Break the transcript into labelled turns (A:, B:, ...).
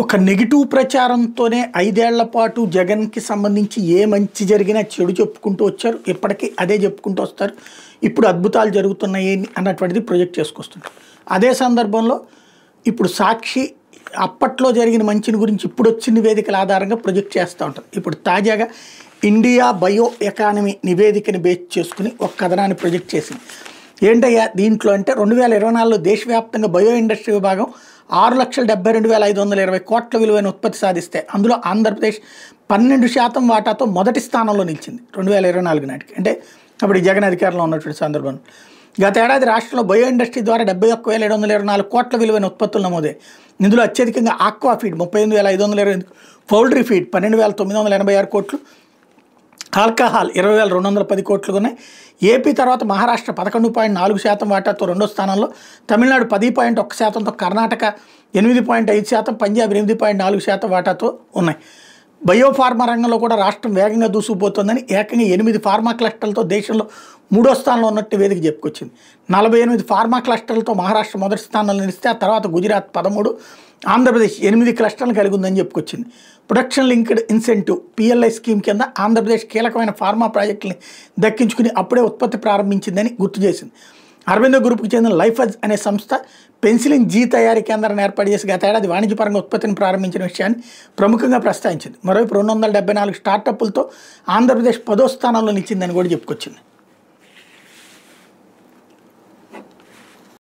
A: ఒక నెగిటివ్ ప్రచారంతోనే 5 ఏళ్ల పాటు జగన్‌కి సంబంధించి ఏ మంచి జరిగినా చెడు చెప్పుకుంటూ వచ్చారు. ఇప్పటికీ అదే చెప్పుకుంటూ వస్తారు. ఇప్పుడు అద్భుతాలు జరుగుతున్నాయి అన్నటువంటిది ప్రొజెక్ట్ చేసుకొస్తున్నారు. అదే సందర్భంలో ఇప్పుడు సాక్షి అప్పట్లో జరిగిన మంచిని గురించి ఇప్పుడొచ్చిన నివేదికల ఆధారంగా ప్రొజెక్ట్ చేస్తూ ఉంటారు. ఇప్పుడు తాజాగా ఇండియా బయో ఎకానమీ నివేదికని బేస్ చేసుకుని ఒక కథనాన్ని ప్రొజెక్ట్ చేసింది. ఏంటయ్యా దీంట్లో అంటే 2024లో దేశవ్యాప్తంగా బయో ఇండస్ట్రీ విభాగం 6,72,520 కోట్ల విలువైన ఉత్పత్తి సాధిస్తే అందులో ఆంధ్రప్రదేశ్ 12% వాటాతో మొదటి స్థానంలో నిలిచింది 2024 నాటికి. అంటే అప్పుడు ఈ జగన్ అధికారంలో ఉన్నటువంటి సందర్భంలో గత ఏడాది రాష్ట్రంలో బయో ఇండస్ట్రీ ద్వారా 71,724 కోట్ల విలువైన ఉత్పత్తులు నమోదే. ఇందులో అత్యధికంగా ఆక్వా ఫీడ్ 38,520, పౌల్ట్రీ ఫీడ్ 12,986 కోట్లు, ఆల్కహాల్ 20,210 కోట్లుగా ఉన్నాయి. ఏపీ తర్వాత మహారాష్ట్ర 11.4% వాటాతో రెండో స్థానంలో, తమిళనాడు 10.1%తో, కర్ణాటక 8.5%, పంజాబ్ 8.4% వాటాతో ఉన్నాయి. బయోఫార్మా రంగంలో కూడా రాష్ట్రం వేగంగా దూసుకుపోతుందని ఏకంగా 8 ఫార్మా క్లస్టర్లతో దేశంలో 3వ స్థానంలో ఉన్నట్టు నివేదిక చెప్పుకొచ్చింది. 48 ఫార్మా క్లస్టర్లతో మహారాష్ట్ర మొదటి స్థానంలో నిలిస్తే ఆ తర్వాత గుజరాత్ 13, ఆంధ్రప్రదేశ్ 8 క్లస్టర్లు కలిగి ఉందని చెప్పుకొచ్చింది. Production linked incentive PLI scheme కింద ఆంధ్రప్రదేశ్ కీలకమైన ఫార్మా ప్రాజెక్టుని దక్కించుకుని అప్పుడే ఉత్పత్తి ప్రారంభించిందని గుర్తు చేసింది. అరవిందో గ్రూప్కి చెందిన లైఫజ్ అనే సంస్థ పెన్సిలిన్ జీ తయారీ కేంద్రాన్ని ఏర్పాటు చేసి గత ఏడాది వాణిజ్యపరంగా ఉత్పత్తిని ప్రారంభించిన విషయాన్ని ప్రముఖంగా ప్రస్తావించింది. మరోవైపు 274 స్టార్టప్లతో ఆంధ్రప్రదేశ్ 10వ స్థానంలో నిలిచిందని కూడా చెప్పుకొచ్చింది.